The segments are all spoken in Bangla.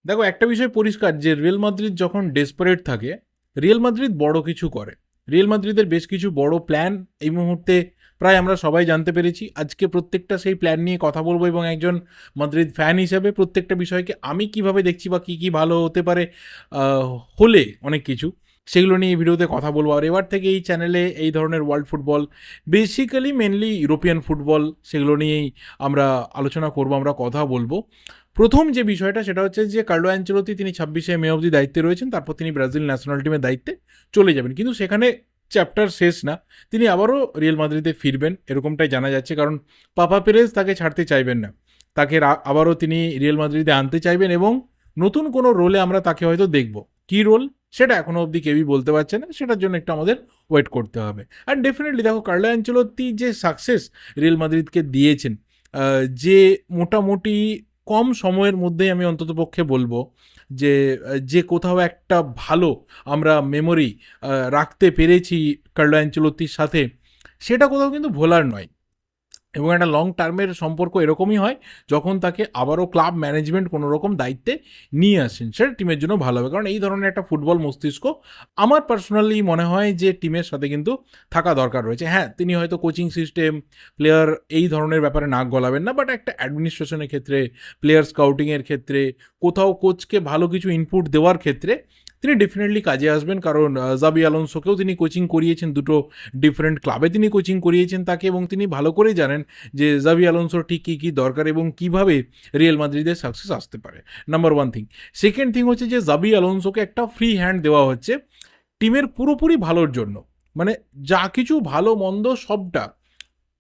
দেখো, একটা বিষয় পরিষ্কার যে রিয়াল মাদ্রিদ যখন ডেসপারেট থাকে, রিয়াল মাদ্রিদ বড় কিছু করে। রিয়াল মাদ্রিদের বেশ কিছু বড় প্ল্যান এই মুহূর্তে প্রায় আমরা সবাই জানতে পেরেছি। আজকে প্রত্যেকটা সেই প্ল্যান নিয়ে কথা বলবো, এবং একজন মাদ্রিদ ফ্যান হিসেবে প্রত্যেকটা বিষয়কে আমি কিভাবে দেখছি বা কী কী ভালো হতে পারে হলে অনেক কিছু, সেগুলো নিয়ে এই ভিডিওতে কথা বলবো। আর এবার থেকে এই চ্যানেলে এই ধরনের world football, basically mainly European football, সেগুলো নিয়েই আমরা আলোচনা করবো, আমরা কথা বলবো। প্রথম যে বিষয়টা সেটা হচ্ছে যে কার্লো অ্যাঞ্চেলোতি তিনি 26শে মে অবধি দায়িত্বে রয়েছেন, তারপর তিনি ব্রাজিল ন্যাশনাল টিমের দায়িত্বে চলে যাবেন। কিন্তু সেখানে চ্যাপ্টার শেষ না, তিনি আবারও রিয়াল মাদ্রিদে ফিরবেন এরকমটাই জানা যাচ্ছে, কারণ পাপা পেরেজ তাকে ছাড়তে চাইবেন না। তাকে আবারও তিনি রিয়াল মাদ্রিদে আনতে চাইবেন, এবং নতুন কোনো রোলে আমরা তাকে হয়তো দেখব। কী রোল সেটা এখনও অবধি কেউই বলতে পারছে না, সেটার জন্য একটু আমাদের ওয়েট করতে হবে। আর ডেফিনেটলি দেখো, কার্লো অ্যাঞ্চেলোতি যে সাকসেস রিয়াল মাদ্রিদকে দিয়েছেন, যে মোটামুটি কম সময়ের মধ্যেই আমি অন্ততপক্ষে বলবো যে যে কোথাও একটা ভালো আমরা মেমোরি রাখতে পেরেছি কার্লো অ্যাঞ্চেলোত্তির সাথে, সেটা কোথাও কিন্তু ভোলার নয়। এবং একটা লং টার্মের সম্পর্ক এরকমই হয়, যখন তাকে আবারও ক্লাব ম্যানেজমেন্ট কোনো রকম দায়িত্বে নিয়ে আসেন, সেটা টিমের জন্য ভালো হবে। কারণ এই ধরনের একটা ফুটবল মস্তিষ্ক আমার পার্সোনালি মনে হয় যে টিমের সাথে কিন্তু থাকা দরকার রয়েছে। হ্যাঁ, তিনি হয়তো কোচিং সিস্টেম, প্লেয়ার এই ধরনের ব্যাপারে নাক গলাবেন না, বাট একটা অ্যাডমিনিস্ট্রেশনের ক্ষেত্রে, প্লেয়ার স্কাউটিংয়ের ক্ষেত্রে, কোথাও কোচকে ভালো কিছু ইনপুট দেওয়ার ক্ষেত্রে তিনি ডেফিনেটলি কাজে আসবেন। কারণ জাবি আলোনসোকেও তিনি কোচিং করিয়েছেন, দুটো ডিফারেন্ট ক্লাবে তিনি কোচিং করিয়েছেন তাকে, এবং তিনি ভালো করেই জানেন যে জাবি আলোনসোর ঠিক কী কী দরকার এবং কীভাবে রিয়াল মাদ্রিদের সাকসেস আসতে পারে। Number one thing. Second thing হচ্ছে যে জাবি আলোনসোকে একটা ফ্রি হ্যান্ড দেওয়া হচ্ছে টিমের পুরোপুরি ভালোর জন্য। মানে যা কিছু ভালো মন্দ সবটা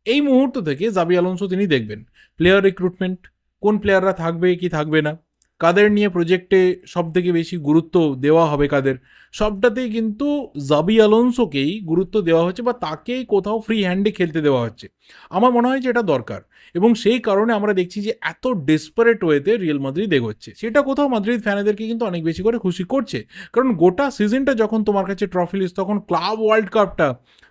এই মুহূর্ত থেকে জাবি আলোনসো তিনি দেখবেন। প্লেয়ার রিক্রুটমেন্ট, কোন প্লেয়াররা থাকবে কি থাকবে না, কাদের নিয়ে প্রজেক্টে সব থেকে বেশি গুরুত্ব দেওয়া হবে কাদের, সবটাতেই কিন্তু জাবি আলোনসোকেই গুরুত্ব দেওয়া হচ্ছে, বা তাকেই কোথাও ফ্রি হ্যান্ডে খেলতে দেওয়া হচ্ছে। আমার মনে হয় যে এটা দরকার, এবং সেই কারণে আমরা দেখছি যে এত ডেসপারেট ওয়েতে রিয়াল মাদ্রিদ এগোচ্ছে। সেটা কোথাও মাদ্রিদ ফ্যানেদেরকে কিন্তু অনেক বেশি করে খুশি করছে। কারণ গোটা সিজনটা যখন তোমার কাছে ট্রফি লিস্ট, তখন ক্লাব ওয়ার্ল্ড কাপটা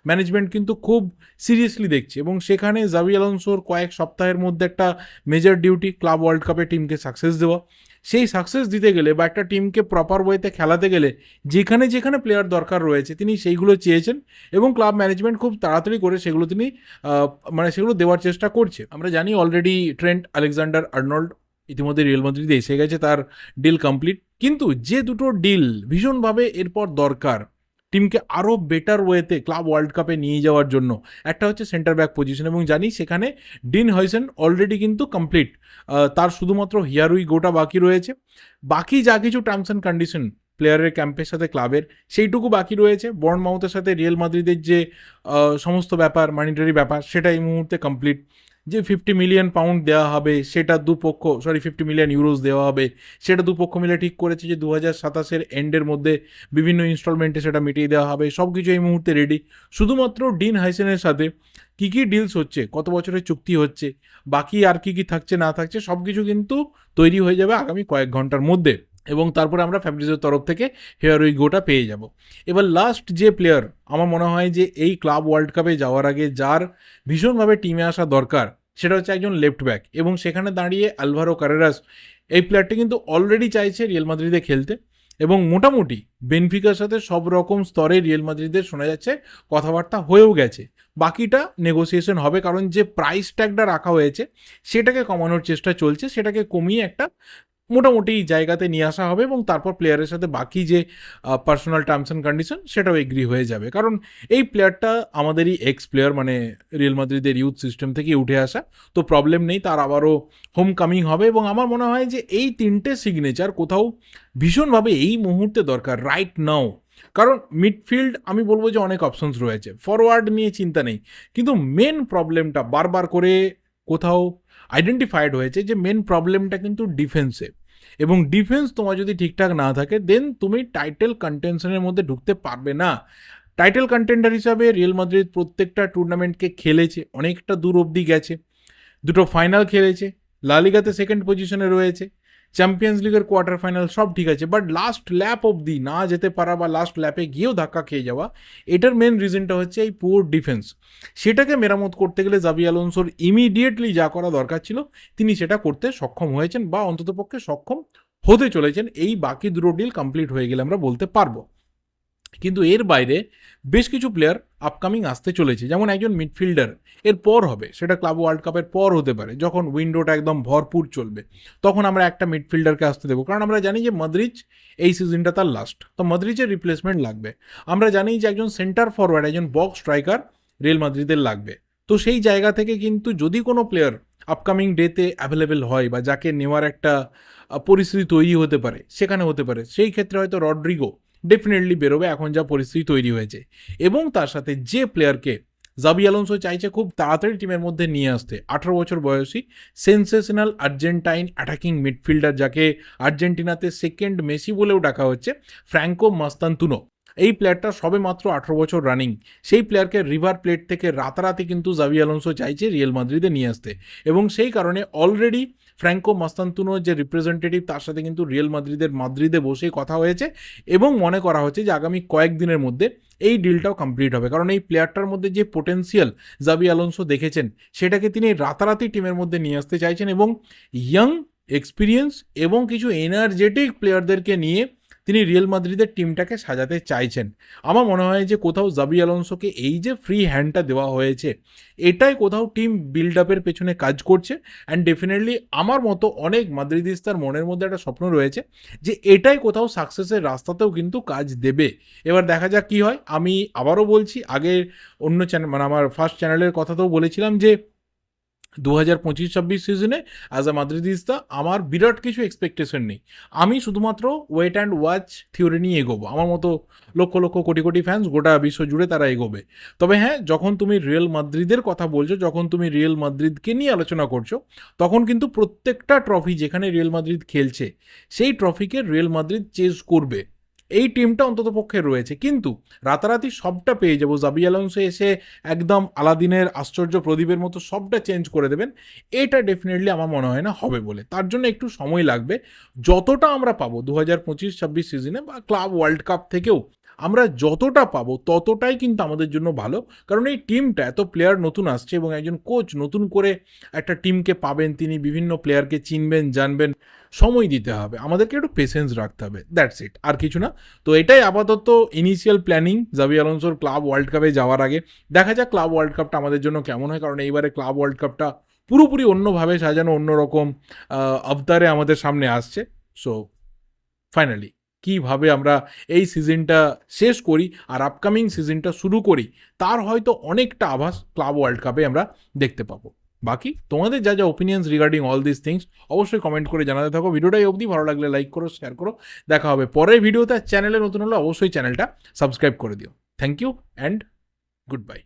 ম্যানেজমেন্ট কিন্তু খুব সিরিয়াসলি দেখছে, এবং সেখানে জাবি আলোনসোর কয়েক সপ্তাহের মধ্যে একটা মেজর ডিউটি ক্লাব ওয়ার্ল্ড কাপে টিমকে সাকসেস দেওয়া। সেই সাকসেস দিতে গেলে বা একটা টিমকে প্রপার ওয়েতে খেলাতে গেলে যেখানে যেখানে প্লেয়ার দরকার রয়েছে তিনি সেইগুলো চেয়েছেন, এবং ক্লাব ম্যানেজমেন্ট খুব তাড়াতাড়ি করে সেগুলো তিনি মানে সেগুলো দেওয়ার চেষ্টা করছে। আমরা জানি অলরেডি ট্রেন্ট আলেকজান্ডার আর্নল্ড ইতিমধ্যে রিয়াল মাদ্রিদে এসে গেছে, তার ডিল কমপ্লিট। কিন্তু যে দুটো ডিল ভীষণভাবে এরপর দরকার টিমকে আরও বেটার ওয়েতে ক্লাব ওয়ার্ল্ড কাপে নিয়ে যাওয়ার জন্য, একটা হচ্ছে সেন্টার ব্যাক পজিশন, এবং জানি সেখানে ডিন হয়সেন অলরেডি কিন্তু কমপ্লিট। তার শুধুমাত্র হিয়ারুই গোটা বাকি রয়েছে। বাকি যা কিছু টার্মস অ্যান্ড কন্ডিশন প্লেয়ারের ক্যাম্পের সাথে ক্লাবের, সেইটুকু বাকি রয়েছে। বর্নমাউথের সাথে রিয়াল মাদ্রিদের যে সমস্ত ব্যাপার, মানিটারি ব্যাপার, সেটা এই মুহূর্তে কমপ্লিট। যে 50 মিলিয়ন পাউন্ড দেওয়া হবে সেটা দুপক্ষ, 50 মিলিয়ন ইউরোস দেওয়া হবে, সেটা দুপক্ষ মিলে ঠিক করেছে যে 2027-এর এন্ডের মধ্যে বিভিন্ন ইনস্টলমেন্টে সেটা মিটিয়ে দেওয়া হবে। সব কিছু এই মুহূর্তে রেডি। শুধুমাত্র ডিন হাইসেনের সাথে কী কী ডিলস হচ্ছে, কত বছরের চুক্তি হচ্ছে, বাকি আর কী কী থাকছে না থাকছে, সব কিছু কিন্তু তৈরি হয়ে যাবে আগামী কয়েক ঘন্টার মধ্যে, এবং তারপরে আমরা ফ্যাব্রিজের তরফ থেকে হেয়ার উই গোটা পেয়ে যাব। এবার লাস্ট যে প্লেয়ার আমার মনে হয় যে এই ক্লাব ওয়ার্ল্ড কাপে যাওয়ার আগে যার ভীষণভাবে টিমে আসা দরকার, সেটা হচ্ছে একজন লেফট ব্যাক, এবং সেখানে দাঁড়িয়ে আলভারো কারেরাস এই প্লেয়ারটি কিন্তু অলরেডি চাইছে রিয়াল মাদ্রিদে খেলতে, এবং মোটামুটি বেনফিকার সাথে সব রকম স্তরে রিয়াল মাদ্রিদের শোনা যাচ্ছে কথাবার্তা হয়েও গেছে। বাকিটা নেগোসিয়েশন হবে, কারণ যে প্রাইস ট্যাগটা রাখা হয়েছে সেটাকে কমানোর চেষ্টা চলছে, সেটাকে কমিয়ে একটা মোটামুটি জায়গাতে নিয়ে আসা হবে, এবং তারপর প্লেয়ারের সাথে বাকি যে পার্সোনাল টার্মস অ্যান্ড কন্ডিশন সেটাও এগ্রি হয়ে যাবে। কারণ এই প্লেয়ারটা আমাদেরই এক্স প্লেয়ার, মানে রিয়াল মাদ্রিদের ইউথ সিস্টেম থেকে উঠে আসা, তো প্রবলেম নেই, তার আবারও হোম কামিং হবে। এবং আমার মনে হয় যে এই তিনটে সিগনেচার কোথাও ভীষণভাবে এই মুহূর্তে দরকার, রাইট নাও। কারণ মিডফিল্ড আমি বলবো যে অনেক অপশনস রয়েছে, ফরওয়ার্ড নিয়ে চিন্তা নেই, কিন্তু মেন প্রবলেমটা বারবার করে কোথাও আইডেন্টিফাইড হয়েছে যে মেন প্রবলেমটা কিন্তু ডিফেন্সে, এবং ডিফেন্স তোমার যদি ঠিকঠাক না থাকে দেন তুমি টাইটেল কন্টেনশনের মধ্যে ঢুকতে পারবে না। টাইটেল কন্টেন্ডার হিসাবে রিয়াল মাদ্রিদ প্রত্যেকটা টুর্নামেন্টকে খেলেছে, অনেকটা দূর অবধি গেছে, দুটো ফাইনাল খেলেছে, লা লিগাতে সেকেন্ড পজিশনে রয়েছে, চ্যাম্পিয়ন্স লিগের কোয়ার্টার ফাইনাল সব ঠিক আছে, বাট লাস্ট ল্যাপ অবধি না যেতে পারা বা লাস্ট ল্যাপে গিয়েও ধাক্কা খেয়ে যাওয়া, এটার মেন রিজনটা হচ্ছে এই পুওর ডিফেন্স। সেটাকে মেরামত করতে গেলে জাবি আলোনসোর ইমিডিয়েটলি যা করা দরকার ছিল তিনি সেটা করতে সক্ষম হয়েছেন, বা অন্ততপক্ষে সক্ষম হতে চলেছেন, এই বাকি দুটো ডিল কমপ্লিট হয়ে গেলে আমরা বলতে পারবো। কিন্তু এর বাইরে বেশ কিছু প্লেয়ার আপকামিং আসতে চলেছে, যেমন একজন মিডফিল্ডার এর পর হবে, সেটা ক্লাব ওয়ার্ল্ড কাপের পর হতে পারে, যখন উইন্ডোটা একদম ভরপুর চলবে তখন আমরা একটা মিডফিল্ডারকে আসতে দেবো, কারণ আমরা জানি যে মদ্রিচ এই সিজনটা তার লাস্ট, তো মদ্রিচের রিপ্লেসমেন্ট লাগবে। আমরা জানি যে একজন সেন্টার ফরওয়ার্ড, একজন বক্স স্ট্রাইকার রিয়াল মাদ্রিদের লাগবে। তো সেই জায়গা থেকে কিন্তু যদি কোনো প্লেয়ার আপকামিং ডেতে অ্যাভেলেবেল হয় বা যাকে নেওয়ার একটা পরিস্থিতি তৈরি হতে পারে, সেখানে হতে পারে, সেই ক্ষেত্রে হয়তো রড্রিগো ডেফিনেটলি বেরোবে এখন যা পরিস্থিতি তৈরি হয়েছে। এবং তার সাথে যে প্লেয়ারকে জাবি আলোনসো চাইছে খুব তাড়াতাড়ি টিমের মধ্যে নিয়ে আসতে, 18 বছর বয়সী সেন্সেশনাল আর্জেন্টাইন অ্যাটাকিং মিডফিল্ডার, যাকে আর্জেন্টিনাতে সেকেন্ড মেসি বলেও ডাকা হচ্ছে, ফ্র্যাঙ্কো মাস্তান্তুনো। এই প্লেয়ারটা সবে মাত্র 18 বছর রানিং, সেই প্লেয়ারকে রিভার প্লেট থেকে রাতারাতি কিন্তু জাবি আলোনসো চাইছে রিয়েল মাদ্রিদে নিয়ে আসতে। এবং সেই কারণে অলরেডি ফ্র্যাঙ্কো মাস্তান্তুনো যে রিপ্রেজেন্টেটিভ, তার সাথে কিন্তু রিয়েল মাদ্রিদে বসে কথা হয়েছে এবং মনে করা হচ্ছে যে আগামী কয়েকদিনের মধ্যে এই ডিলটাও কমপ্লিট হবে, কারণ এই প্লেয়ারটার মধ্যে যে পোটেন্সিয়াল জাবি আলোনসো দেখেছেন সেটাকে তিনি রাতারাতি টিমের মধ্যে নিয়ে আসতে চাইছেন এবং ইয়াং, এক্সপিরিয়েন্স এবং কিছু এনার্জেটিক প্লেয়ারদেরকে নিয়ে তিনি রিয়েল মাদ্রিদের টিমটাকে সাজাতে চাইছেন। আমার মনে হয় যে কোথাও জাবি আলোনসোকে এই যে ফ্রি হ্যান্ডটা দেওয়া হয়েছে, এটাই কোথাও টিম বিল্ড আপের পেছনে কাজ করছে। অ্যান্ড ডেফিনেটলি আমার মতো অনেক মাদ্রিদিস্তার মনের মধ্যে একটা স্বপ্ন রয়েছে যে এটাই কোথাও সাকসেসের রাস্তাতেও কিন্তু কাজ দেবে। এবার দেখা যাক কী হয়। আমি আবারও বলছি, আগে অন্য চ্যানেল মানে আমার ফার্স্ট চ্যানেলের কথাতেও বলেছিলাম যে 2025-26 সিজনে অ্যাজ আ মাদ্রিদিস্তা আমার বিরাট কিছু এক্সপেকটেশন নেই, আমি শুধুমাত্র ওয়েট অ্যান্ড ওয়াচ থিওরি নিয়ে এগোবো। আমার মতো লক্ষ লক্ষ কোটি কোটি ফ্যান্স গোটা বিশ্ব জুড়ে তারা এগোবে। তবে হ্যাঁ, যখন তুমি রিয়েল মাদ্রিদের কথা বলছো, যখন তুমি রিয়েল মাদ্রিদকে নিয়ে আলোচনা করছো, তখন কিন্তু প্রত্যেকটা ট্রফি যেখানে রিয়েল মাদ্রিদ খেলছে সেই ট্রফিকে রিয়েল মাদ্রিদ চেজ করবে, এই টিমটা অন্তত পক্ষে রয়েছে। কিন্তু রাতারাতি সবটা পেয়ে যাবো, জাবি আলোনসো এসে একদম আলাদিনের আশ্চর্য প্রদীপের মতো সবটা চেঞ্জ করে দেবেন, এটা ডেফিনেটলি আমার মনে হয় না হবে বলে। তার জন্য একটু সময় লাগবে। যতটা আমরা পাবো 2025-26 সিজনে বা ক্লাব ওয়ার্ল্ড কাপ থেকেও আমরা যতটা পাবো ততটাই কিন্তু আমাদের জন্য ভালো, কারণ এই টিমটা এত প্লেয়ার নতুন আসছে এবং একজন কোচ নতুন করে একটা টিমকে পাবেন, তিনি বিভিন্ন প্লেয়ারকে চিনবেন, জানবেন, সময় দিতে হবে, আমাদেরকে একটু পেশেন্স রাখতে হবে, দ্যাটস ইট, আর কিছু না। তো এটাই আপাতত ইনিশিয়াল প্ল্যানিং জাবি আলোনসোর ক্লাব ওয়ার্ল্ড কাপে যাওয়ার আগে। দেখা যাক ক্লাব ওয়ার্ল্ড কাপটা আমাদের জন্য কেমন হয়, কারণ এইবারে ক্লাব ওয়ার্ল্ড কাপটা পুরোপুরি অন্যভাবে সাজানো, অন্যরকম আবতারে আমাদের সামনে আসছে। সো ফাইনালি কীভাবে আমরা এই সিজনটা শেষ করি আর আপকামিং সিজনটা শুরু করি, তার হয়তো অনেকটা আভাস ক্লাব ওয়ার্ল্ড কাপে আমরা দেখতে পাবো। বাকি তোমাদের যা যা opinions regarding all this things অবশ্যই কমেন্ট করে জানাতে থাকো। ভিডিওটাই অবধি ভালো লাগলে লাইক করো, শেয়ার করো। দেখা হবে পরের ভিডিওতে। চ্যানেলে নতুন হলে অবশ্যই চ্যানেলটা সাবস্ক্রাইব করে দিও। Thank you and good bye.